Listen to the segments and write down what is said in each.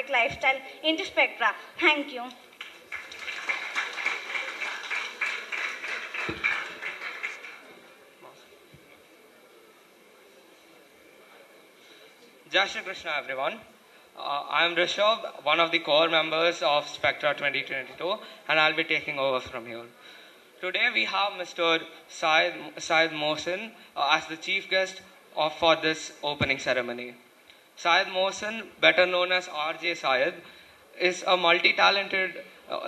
dynamic lifestyle into Spectra. Thank you. Jai Shri Krishna, everyone. I am Rishabh, one of the core members of Spectra 2022, and I'll be taking over from here. Today we have Mr. Syed Mohsin as the chief guest for this opening ceremony. Syed Mohsin, better known as RJ Syed, is a multi-talented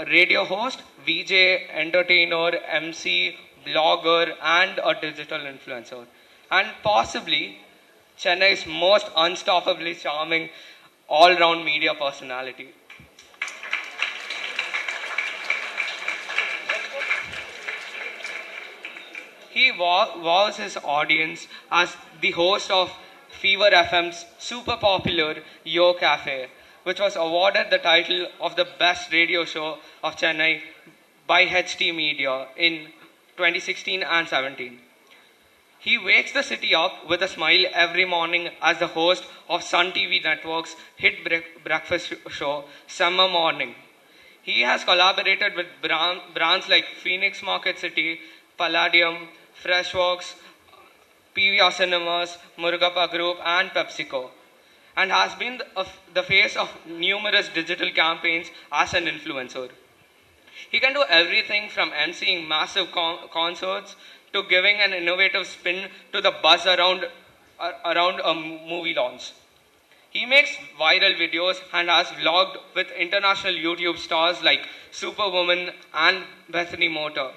radio host, VJ, entertainer, MC, blogger, and a digital influencer. And possibly Chennai's most unstoppably charming all-round media personality. He wows his audience as the host of Fever FM's super popular Yo Cafe, which was awarded the title of the best radio show of Chennai by HT Media in 2016 and 17. He wakes the city up with a smile every morning as the host of Sun TV Network's hit breakfast show, Summer Morning. He has collaborated with brands like Phoenix Market City, Palladium, Freshworks, PVR Cinemas, Murugappa Group, and PepsiCo, and has been the face of numerous digital campaigns as an influencer. He can do everything from emceeing massive concerts to giving an innovative spin to the buzz around a movie launch. He makes viral videos and has vlogged with international YouTube stars like Superwoman and Bethany Motor.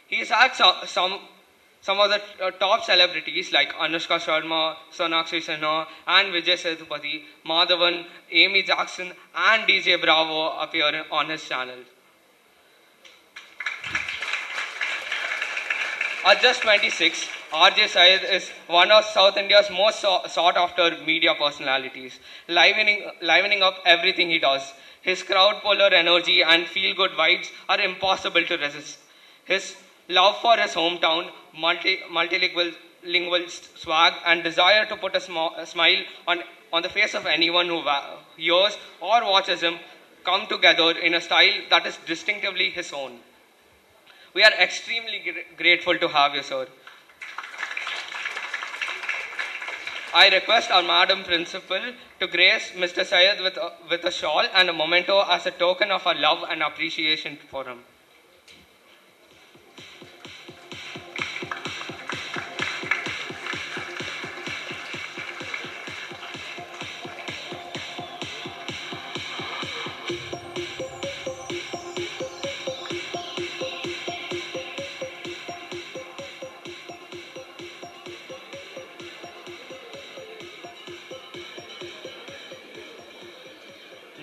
He's had some of the top celebrities like Anushka Sharma, Sonakshi Sinha, and Vijay Sethupathi, Madhavan, Amy Jackson, and DJ Bravo appear on his channel. At just 26, RJ Syed is one of South India's most sought after media personalities, livening up everything he does. His crowd puller energy and feel good vibes are impossible to resist. His love for his hometown, multilingual swag, and desire to put a smile on the face of anyone who hears or watches him come together in a style that is distinctively his own. We are extremely grateful to have you, sir. I request our Madam Principal to grace Mr. Syed with a shawl and a memento as a token of our love and appreciation for him.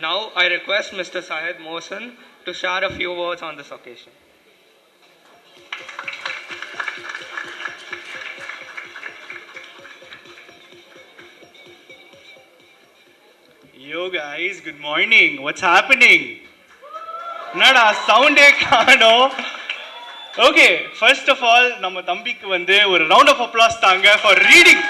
Now I request Mr. Syed Mohsin to share a few words on this occasion. Yo guys, good morning. What's happening? Nada, sound kano. Okay, first of all, நம்ம தம்பிக்கு வந்து ஒரு round of applause தாங்க for reading.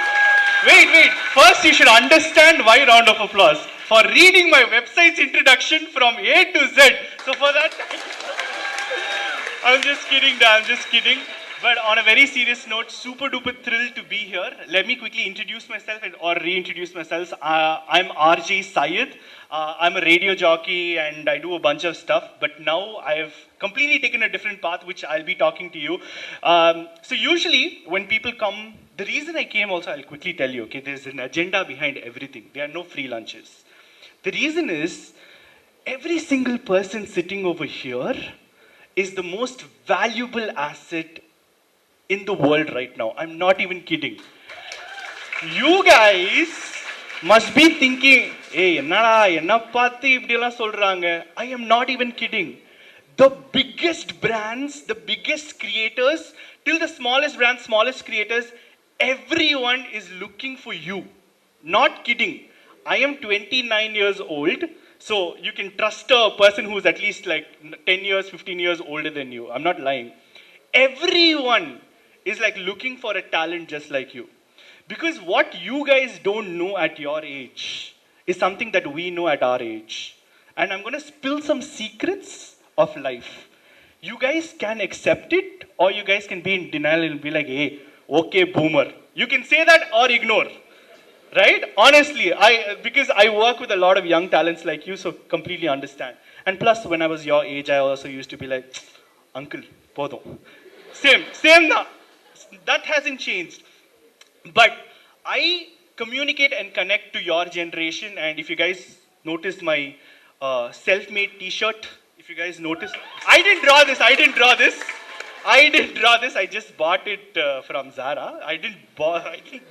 Wait. First you should understand why round of applause. For reading my website's introduction from A to Z. So for that, I'm just kidding. But on a very serious note, super duper thrilled to be here. Let me quickly introduce myself or reintroduce myself. I'm RJ Syed. I'm a radio jockey and I do a bunch of stuff. But now I've completely taken a different path, which I'll be talking to you. So usually when people come, the reason I came also, I'll quickly tell you, okay, there's an agenda behind everything. There are no free lunches. The reason is, every single person sitting over here is the most valuable asset in the world right now. I'm not even kidding. You guys must be thinking, hey, enna paathu ipdiella solranga. I am not even kidding. The biggest brands, the biggest creators, till the smallest brands, smallest creators, everyone is looking for you. Not kidding. I am 29 years old, so you can trust a person who's at least like 10 years, 15 years older than you. I'm not lying. Everyone is like looking for a talent just like you. Because what you guys don't know at your age is something that we know at our age. And I'm going to spill some secrets of life. You guys can accept it, or you guys can be in denial and be like, hey, okay, boomer. You can say that or ignore. Right? Honestly, because I work with a lot of young talents like you, so completely understand. And plus, when I was your age, I also used to be like, uncle, podo. Same now. That hasn't changed. But I communicate and connect to your generation, and if you guys noticed my self-made t-shirt, if you guys noticed, I didn't draw this, I just bought it from Zara. I didn't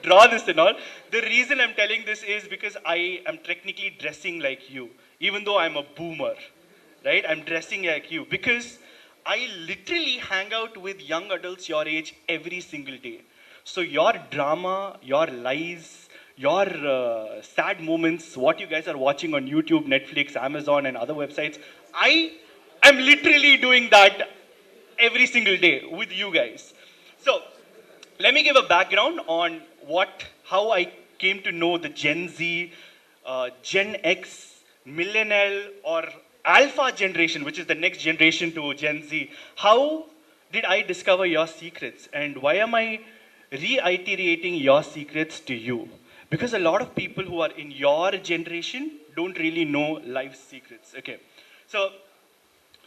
draw this and all. The reason I'm telling this is because I am technically dressing like you, even though I'm a boomer, right? I'm dressing like you because I literally hang out with young adults your age every single day. So your drama, your lies, your sad moments, what you guys are watching on YouTube, Netflix, Amazon, and other websites, I am literally doing that every single day with you guys. So let me give a background on how I came to know the Gen Z, Gen X, Millennial, or Alpha generation, which is the next generation to Gen Z. How did I discover your secrets, and why am I reiterating your secrets to you? Because a lot of people who are in your generation don't really know life's secrets. Okay, so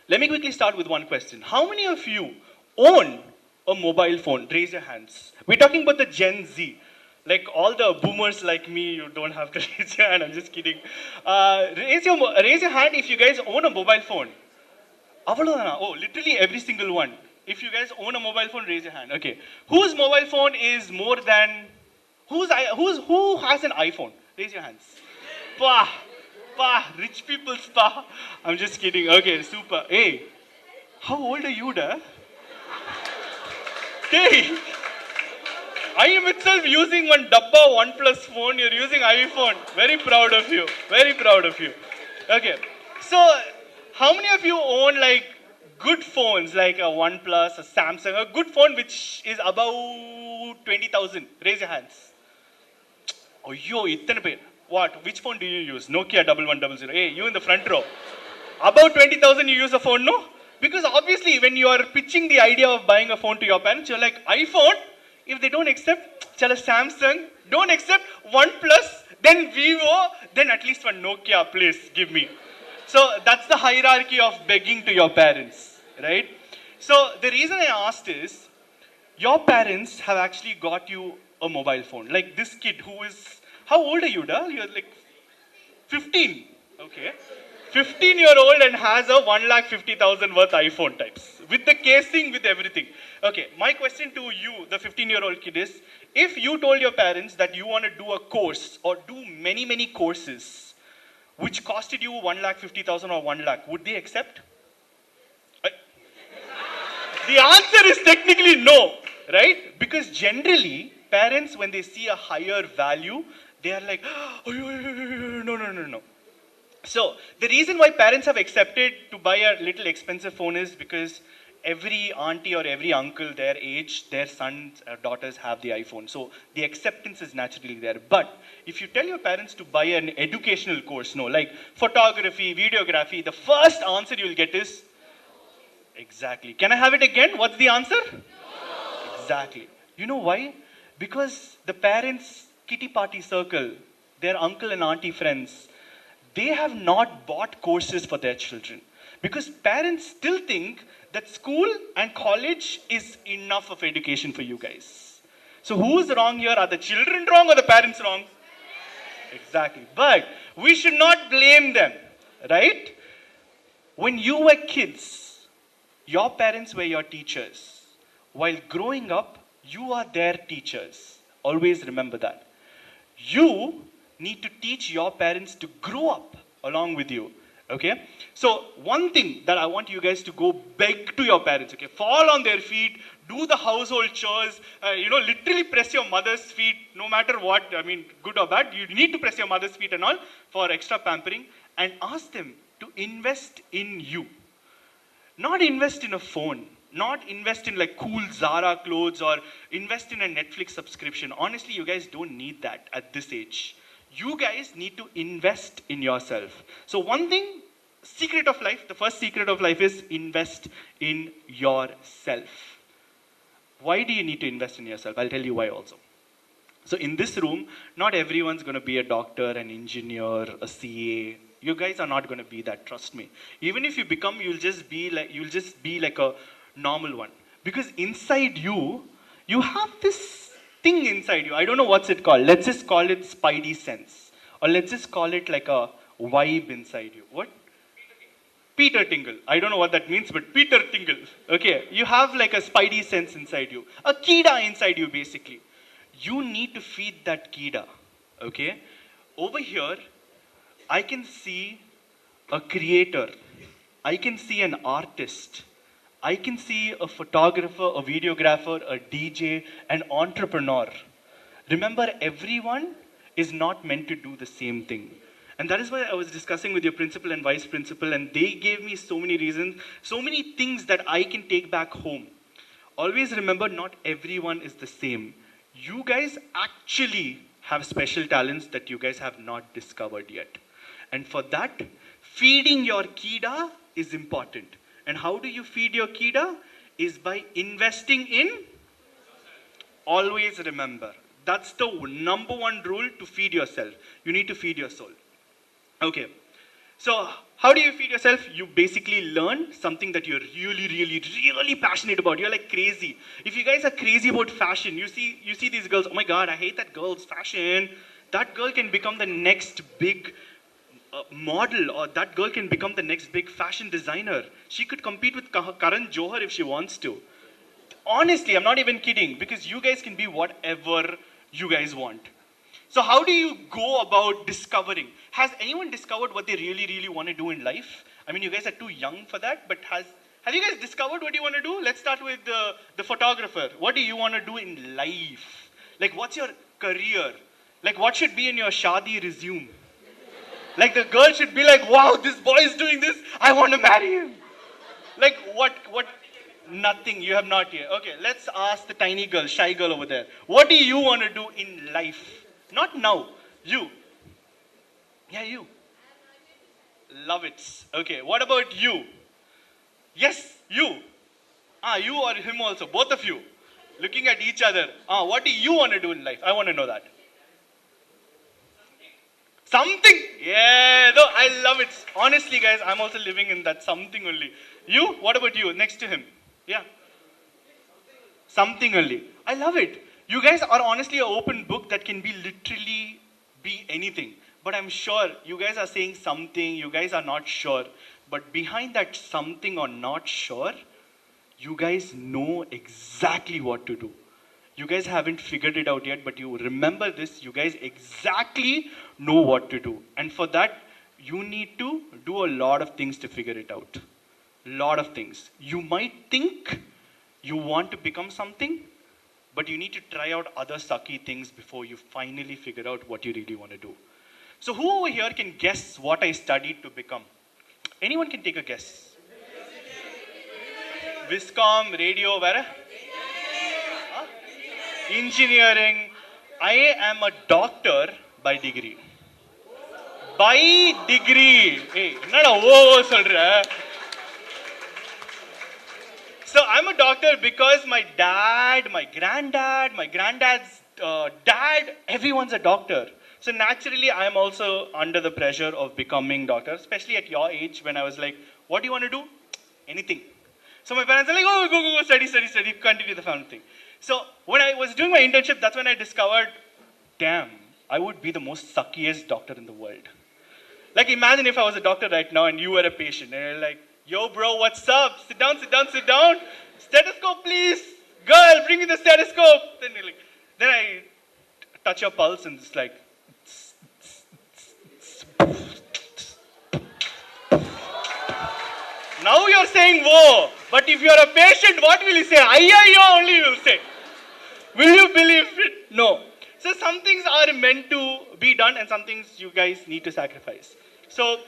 let me quickly start with one question. How many of you own a mobile phone? Raise your hands. We're talking about the Gen Z. Like all the boomers like me, you don't have to raise your hand. I'm just kidding. Raise your hand if you guys own a mobile phone. Oh, literally every single one. If you guys own a mobile phone, raise your hand. Okay. Whose mobile phone is more than... Who has an iPhone? Raise your hands. Rich people's pa. I'm just kidding. Okay, super. Hey, how old are you, da? Hey, I am itself using one Dabba OnePlus phone. You're using iPhone. Very proud of you. Very proud of you. Okay, so how many of you own like good phones like a OnePlus, a Samsung, a good phone which is about 20,000? Raise your hands. Oh, yo, ittana pe. What? Which phone do you use? Nokia 1100. Hey, you in the front row. About 20,000 you use a phone, no? Because obviously when you are pitching the idea of buying a phone to your parents, you're like, iPhone? If they don't accept, chala Samsung. Don't accept OnePlus, then Vivo, then at least one Nokia, please give me. So that's the hierarchy of begging to your parents, right? So the reason I asked is, your parents have actually got you a mobile phone. Like this kid who is... How old are you, da? You're like 15. Okay. 15-year-old and has a 150,000 worth iPhone types. With the casing, with everything. Okay, my question to you, the 15-year-old kid is, if you told your parents that you want to do a course or do many, many courses which costed you 150,000 or 1 lakh, would they accept? The answer is technically no, right? Because generally, parents, when they see a higher value, they are like, oh, no. So, the reason why parents have accepted to buy a little expensive phone is because every auntie or every uncle their age, their sons or daughters have the iPhone. So, the acceptance is naturally there. But, if you tell your parents to buy an educational course, no, like photography, videography, the first answer you'll get is, exactly. Can I have it again? What's the answer? No. Exactly. You know why? Because the parents' kitty party circle, their uncle and auntie friends, they have not bought courses for their children. Because parents still think that school and college is enough of education for you guys. So who's wrong here? Are the children wrong or the parents wrong? Exactly. But we should not blame them, right? When you were kids, your parents were your teachers. While growing up, you are their teachers. Always remember that. You need to teach your parents to grow up along with you. Okay? So, one thing that I want you guys to go beg to your parents, okay? Fall on their feet, do the household chores, literally press your mother's feet, no matter what, good or bad, you need to press your mother's feet and all for extra pampering, and ask them to invest in you. Not invest in a phone. Not invest in like cool Zara clothes or invest in a Netflix subscription. Honestly, you guys don't need that at this age. You guys need to invest in yourself. So one thing, secret of life, the first secret of life is invest in yourself. Why do you need to invest in yourself? I'll tell you why also. So in this room, not everyone's going to be a doctor, an engineer, a CA. You guys are not going to be that, trust me. Even if you become, you'll just be like a normal one. Because inside you, you have this thing inside you. I don't know what's it called. Let's just call it spidey sense. Or let's just call it like a vibe inside you. What? Peter Tingle. I don't know what that means, but Peter Tingle. Okay, you have like a spidey sense inside you. A kida inside you, basically. You need to feed that kida. Okay? Over here, I can see a creator. I can see an artist. I can see a photographer, a videographer, a DJ, an entrepreneur. Remember, everyone is not meant to do the same thing. And that is why I was discussing with your principal and vice principal, and they gave me so many reasons, so many things that I can take back home. Always remember, not everyone is the same. You guys actually have special talents that you guys have not discovered yet. And for that, feeding your kida is important. And how do you feed your kida? Is by investing in. Always remember, that's the number one rule to feed yourself. You need to feed your soul. Okay, so how do you feed yourself? You basically learn something that you're really passionate about. You're like crazy. If you guys are crazy about fashion, you see these girls, oh my God, I hate that girl's fashion. That girl can become the next big model, or that girl can become the next big fashion designer. She could compete with Karan Johar if she wants to. Honestly, I'm not even kidding, because you guys can be whatever you guys want. So how do you go about discovering? Has anyone discovered what they really want to do in life? I mean, you guys are too young for that, but have you guys discovered what you want to do? Let's start with the photographer. What do you want to do in life? Like, what's your career? Like, what should be in your shadi resume? Like, the girl should be like, wow, this boy is doing this, I want to marry him. Like, what? Nothing, you have not yet. Okay, let's ask the tiny girl, shy girl over there. What do you want to do in life? Not now, you. Yeah, you. Love it. Okay, what about you? Yes, you. You or him also, both of you. Looking at each other. What do you want to do in life? I want to know that. Something. Yeah, no, I love it. Honestly, guys, I'm also living in that something only. You? What about you? Next to him. Yeah. Something only. I love it. You guys are honestly an open book that can be literally be anything. But I'm sure you guys are saying something, you guys are not sure. But behind that something or not sure, you guys know exactly what to do. You guys haven't figured it out yet, but you remember this, you guys exactly know what to do. And for that, you need to do a lot of things to figure it out. Lot of things. You might think you want to become something, but you need to try out other sucky things before you finally figure out what you really want to do. So who over here can guess what I studied to become? Anyone can take a guess. Viscom, radio, where? Huh? Engineering. I am a doctor by degree. By degree. Hey, solra. So I'm a doctor because my dad, my granddad's dad, everyone's a doctor. So naturally, I'm also under the pressure of becoming doctor, especially at your age when I was like, what do you want to do? Anything. So my parents are like, oh, go, study, continue the family thing. So when I was doing my internship, that's when I discovered, damn, I would be the most suckiest doctor in the world. Like, imagine if I was a doctor right now and you were a patient and you're like, yo, bro, what's up? Sit down. Stethoscope, please. Girl, bring me the stethoscope. Then I touch your pulse and it's like, now you're saying whoa, but if you're a patient, what will you say? Ayyo only you will say. Will you believe it? No. So some things are meant to be done and some things you guys need to sacrifice. So,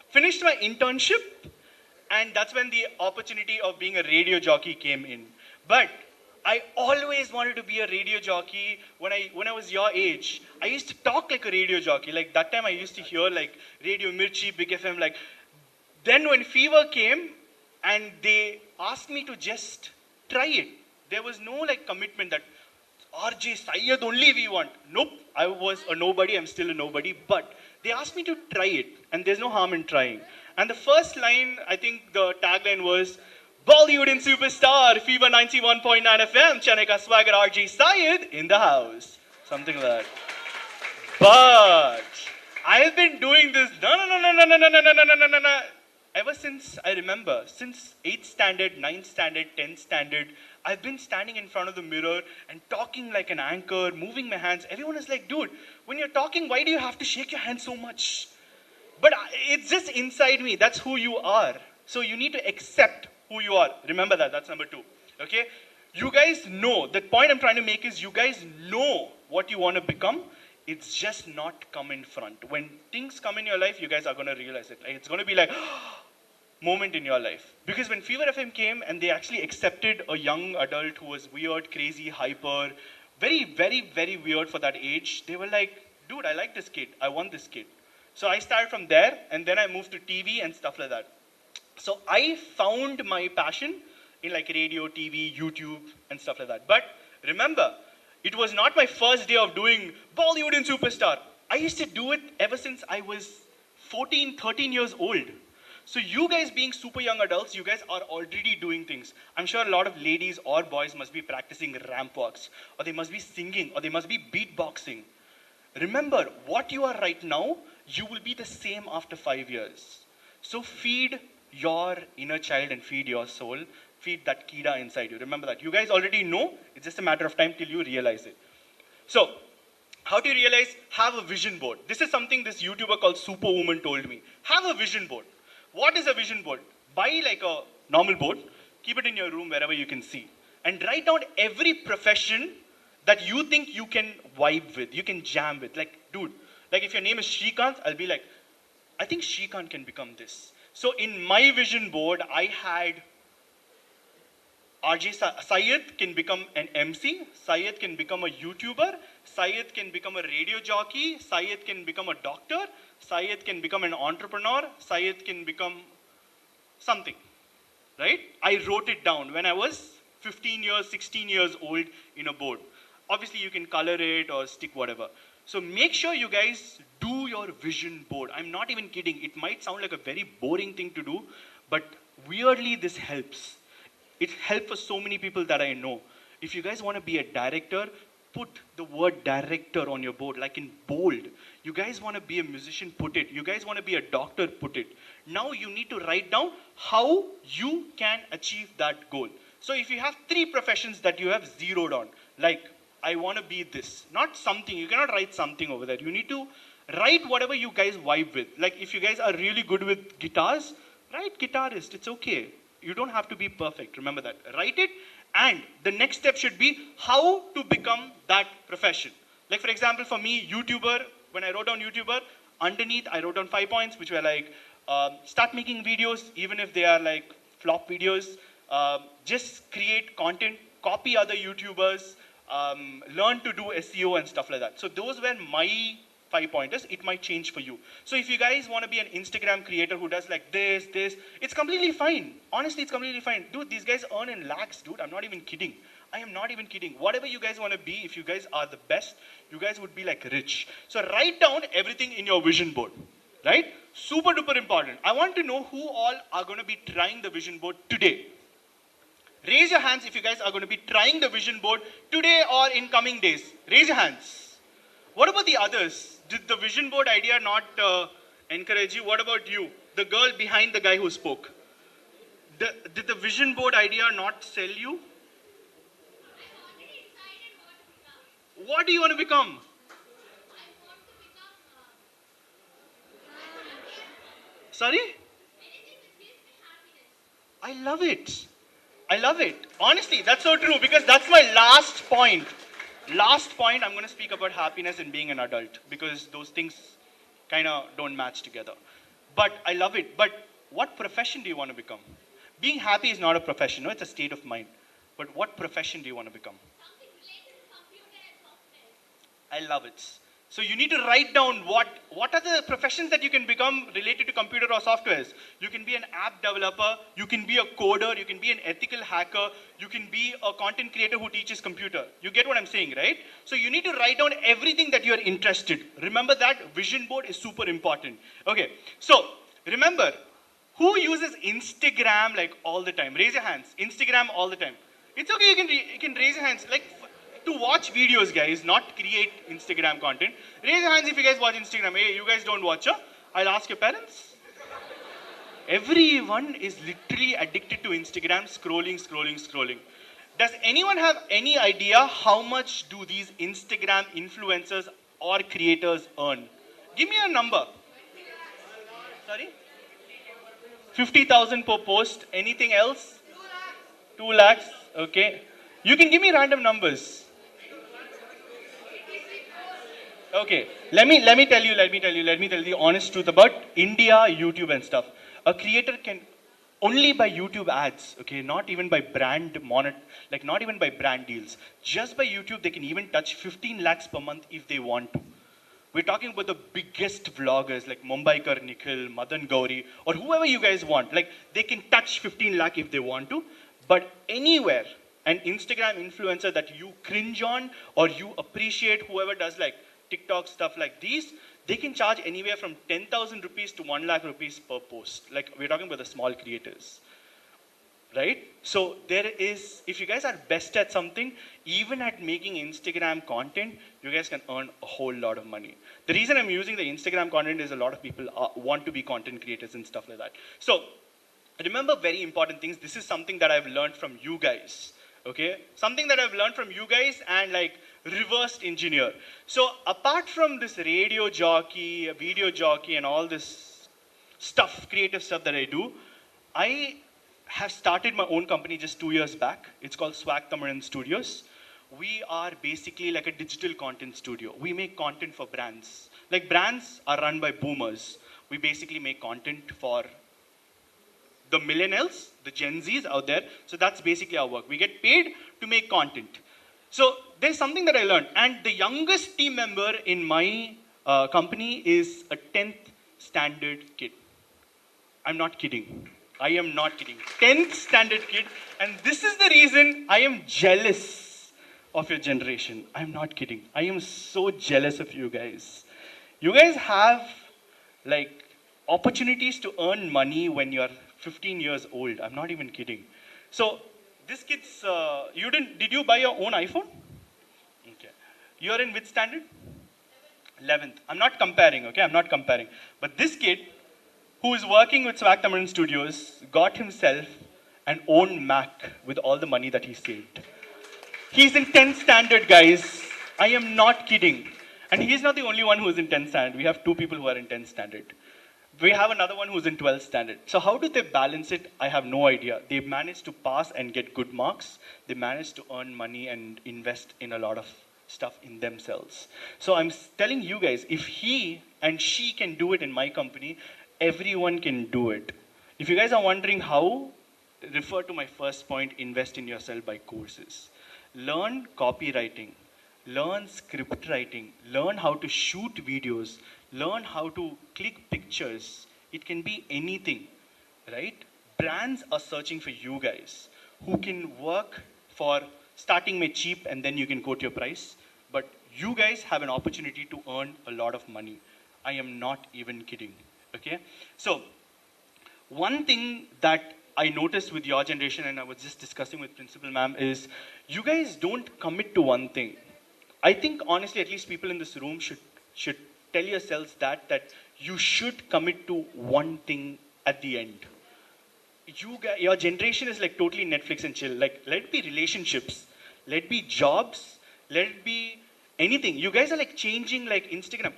finished my internship and that's when the opportunity of being a radio jockey came in. But I always wanted to be a radio jockey when I was your age. I used to talk like a radio jockey. Like that time I used to hear like Radio Mirchi, Big FM. Like then when Fever came and they asked me to just try it, there was no like commitment that RJ Syed only we want. Nope, I was a nobody. I'm still a nobody. But they asked me to try it, and there's no harm in trying. And the first line, I think the tagline was Bollywood and superstar, Fever 91.9 FM, Chennai ka swagger RJ Syed in the house. Something like that. But I've been doing this ever since I remember, since 8th standard, 9th standard, 10th standard. I've been standing in front of the mirror and talking like an anchor, moving my hands. Everyone is like, dude, when you're talking, why do you have to shake your hand so much? But it's just inside me. That's who you are. So you need to accept who you are. Remember that. That's number 2. Okay? You guys know. The point I'm trying to make is you guys know what you want to become. It's just not come in front. When things come in your life, you guys are going to realize it. Like, it's going to be like moment in your life. Because when Fever FM came and they actually accepted a young adult who was weird, crazy, hyper, very, very, very weird for that age, they were like, dude, I like this kid. I want this kid. So I started from there, and then I moved to TV and stuff like that. So I found my passion in like radio, TV, YouTube, and stuff like that. But remember, it was not my first day of doing Bollywood and Superstar. I used to do it ever since I was 14, 13 years old. So you guys being super young adults, you guys are already doing things. I'm sure a lot of ladies or boys must be practicing ramp walks, or they must be singing, or they must be beatboxing. Remember, what you are right now, you will be the same after 5 years. So feed your inner child and feed your soul. Feed that kida inside you. Remember that. You guys already know. It's just a matter of time till you realize it. So, how do you realize? Have a vision board. This is something this YouTuber called Superwoman told me. Have a vision board. What is a vision board? Buy like a normal board. Keep it in your room wherever you can see. And write down every profession that you think you can vibe with. You can jam with. Like, dude, like if your name is Shrikant, I'll be like, I think Shrikant can become this. So in my vision board, I had RJ Syed can become an MC, Syed can become a YouTuber, Syed can become a radio jockey, Syed can become a doctor, Syed can become an entrepreneur, Syed can become something, right? I wrote it down when I was 15 years, 16 years old in a board. Obviously, you can color it or stick whatever. So make sure you guys do your vision board. I'm not even kidding. It might sound like a very boring thing to do, but weirdly, this helps. It helped for so many people that I know. If you guys want to be a director, put the word director on your board, like in bold. You guys want to be a musician, put it. You guys want to be a doctor, put it. Now you need to write down how you can achieve that goal. So if you have 3 professions that you have zeroed on, like I want to be this, not something. You cannot write something over there. You need to write whatever you guys vibe with. Like if you guys are really good with guitars, write guitarist. It's okay. You don't have to be perfect. Remember that. Write it. And the next step should be how to become that profession. Like for example, for me, YouTuber, when I wrote down YouTuber, underneath I wrote down 5 points, which were like, start making videos, even if they are like flop videos. Just create content, copy other YouTubers, learn to do SEO and stuff like that. So those were my 5 pointers. It might change for you. So if you guys want to be an Instagram creator who does like this, it's completely fine. Honestly, it's completely fine. Dude, these guys earn in lakhs, dude. I'm not even kidding. I am not even kidding. Whatever you guys want to be, if you guys are the best, you guys would be like rich. So write down everything in your vision board, right? Super duper important. I want to know who all are going to be trying the vision board today. Raise your hands if you guys are going to be trying the vision board today or in coming days. Raise your hands. What about the others? Did the vision board idea not encourage you? What about you? The girl behind the guy who spoke. Did the vision board idea not sell you? What do you want to become? Sorry? I love it. I love it. Honestly, that's so true because that's my last point. Last point, I'm going to speak about happiness and being an adult because those things kind of don't match together. But I love it. But what profession do you want to become? Being happy is not a profession. No, it's a state of mind. but what profession do you want to become? I love it. So you need to write down what are the professions that you can become related to computer or softwares. You can be an app developer, you can be a coder, you can be an ethical hacker, you can be a content creator who teaches computer. You get what I'm saying, right? So you need to write down everything that you're interested. Remember that vision board is super important. Okay, so remember, who uses Instagram like all the time? Raise your hands. Instagram all the time. It's okay, you can raise your hands. Like, to watch videos, guys, not create Instagram content. Raise your hands if you guys watch Instagram. Hey, you guys don't watch, huh? I'll ask your parents. Everyone is literally addicted to Instagram, scrolling. Does anyone have any idea how much do these Instagram influencers or creators earn? Give me a number. Sorry? 50,000 per post. Anything else? 2 lakhs. Okay. You can give me random numbers. Okay, let me tell you the honest truth about India, YouTube and stuff. A creator can only by YouTube ads, okay, not even by not even by brand deals. Just by YouTube, they can even touch 15 lakhs per month if they want to. We're talking about the biggest vloggers like Mumbaikar Nikhil, Madan Gauri, or whoever you guys want. Like, they can touch 15 lakh if they want to, but anywhere, an Instagram influencer that you cringe on or you appreciate, whoever does like TikTok stuff like these, they can charge anywhere from 10,000 rupees to 1 lakh rupees per post. Like, we're talking about the small creators, right? So there is, if you guys are best at something, even at making Instagram content, you guys can earn a whole lot of money. The reason I'm using the Instagram content is a lot of people want to be content creators and stuff like that. So remember very important things. This is something that I've learned from you guys. Okay, something that I've learned from you guys and like reversed engineer. So apart from this radio jockey, video jockey and all this stuff, creative stuff that I do, I have started my own company just 2 years back. It's called Swag Tamaran Studios. We are basically like a digital content studio. We make content for brands. Like, brands are run by boomers. We basically make content for the millennials, the Gen Zs out there. So that's basically our work. We get paid to make content. So there's something that I learned. And the youngest team member in my company is a 10th standard kid. I'm not kidding. I am not kidding. 10th standard kid. And this is the reason I am jealous of your generation. I'm not kidding. I am so jealous of you guys. You guys have like opportunities to earn money when you're 15 years old. I'm not even kidding. So this kid's, did you buy your own iPhone? Okay. You're in which standard? 11th. I'm not comparing, okay? I'm not comparing. But this kid, who is working with Swag Tamaran Studios, got himself an own Mac with all the money that he saved. He's in 10th standard, guys. I am not kidding. And he's not the only one who is in 10th standard. We have 2 people who are in 10th standard. We have another one who's in 12th standard. So how do they balance it? I have no idea. They managed to pass and get good marks. They managed to earn money and invest in a lot of stuff in themselves. So I'm telling you guys, if he and she can do it in my company, everyone can do it. If you guys are wondering how, refer to my first point, invest in yourself by courses. Learn copywriting. Learn script writing. Learn how to shoot videos. Learn how to click pictures. It can be anything, right? Brands are searching for you guys who can work for starting my cheap and then you can quote your price. But you guys have an opportunity to earn a lot of money. I am not even kidding, okay? So one thing that I noticed with your generation, and I was just discussing with Principal Ma'am, is you guys don't commit to one thing. I think honestly, at least people in this room should tell yourselves that you should commit to one thing at the end. Your generation is like totally Netflix and chill. Like, let it be relationships, let it be jobs, let it be anything. You guys are like changing like Instagram.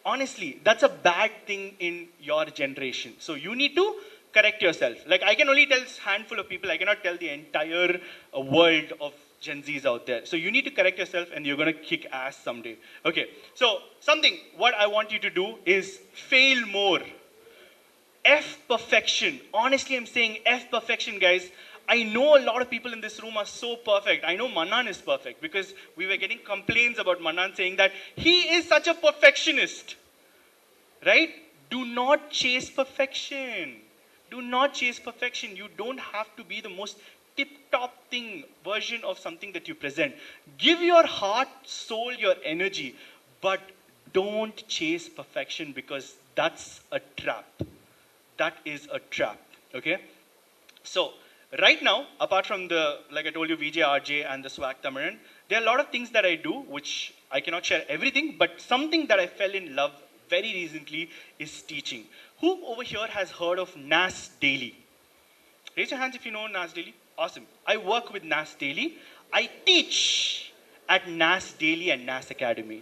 Honestly, that's a bad thing in your generation. So you need to correct yourself. Like, I can only tell a handful of people. I cannot tell the entire world of Gen Zs out there. So you need to correct yourself and you're going to kick ass someday. Okay, so what I want you to do is fail more. F perfection. Honestly, I'm saying F perfection, guys. I know a lot of people in this room are so perfect. I know Manan is perfect because we were getting complaints about Manan saying that he is such a perfectionist. Right? Do not chase perfection. Do not chase perfection. You don't have to be the most tip-top thing version of something that you present. Give your heart, soul, your energy, but don't chase perfection because that's a trap. That is a trap. Okay? So, right now, apart from the, like I told you, VJ, RJ, and the Swag Tamaran, there are a lot of things that I do, which I cannot share everything, but something that I fell in love very recently is teaching. Who over here has heard of NAS Daily? Raise your hands if you know NAS Daily. Awesome. I work with NAS Daily. I teach at NAS Daily and NAS Academy.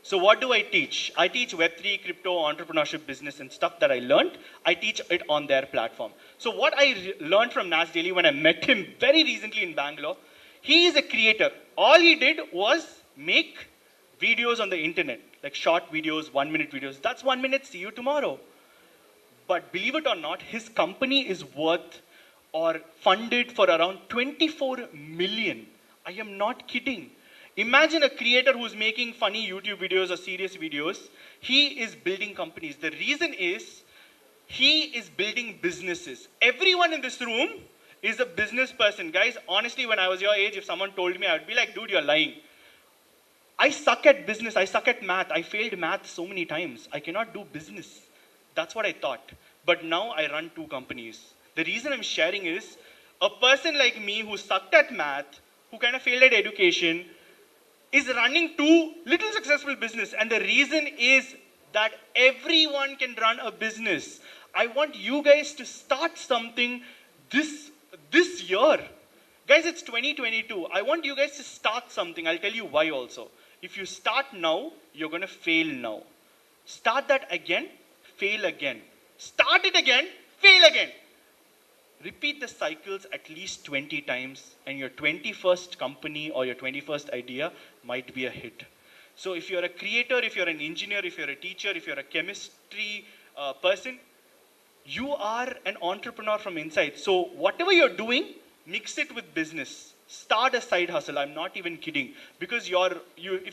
So what do I teach? I teach Web3, crypto, entrepreneurship, business, and stuff that I learned. I teach it on their platform. So what I learned from NAS Daily when I met him very recently in Bangalore, he is a creator. All he did was make videos on the internet, like short videos, 1-minute videos. That's 1 minute, see you tomorrow. But believe it or not, his company is worth or funded for around 24 million. I am not kidding. Imagine a creator who's making funny YouTube videos or serious videos. He is building companies. The reason is he is building businesses. Everyone in this room is a business person. Guys, honestly, when I was your age, if someone told me, I would be like, dude, you're lying. I suck at business. I suck at math. I failed math so many times. I cannot do business. That's what I thought. But now I run 2 companies. The reason I'm sharing is a person like me who sucked at math, who kind of failed at education, is running 2 little successful business. And the reason is that everyone can run a business. I want you guys to start something this year. Guys, it's 2022. I want you guys to start something. I'll tell you why also. If you start now, you're going to fail now. Start that again, fail again. Start it again, fail again. Repeat the cycles at least 20 times and your 21st company or your 21st idea might be a hit. So if you're a creator, if you're an engineer, if you're a teacher, if you're a chemistry person, you are an entrepreneur from inside. So whatever you're doing, mix it with business. Start a side hustle. I'm not even kidding. Because if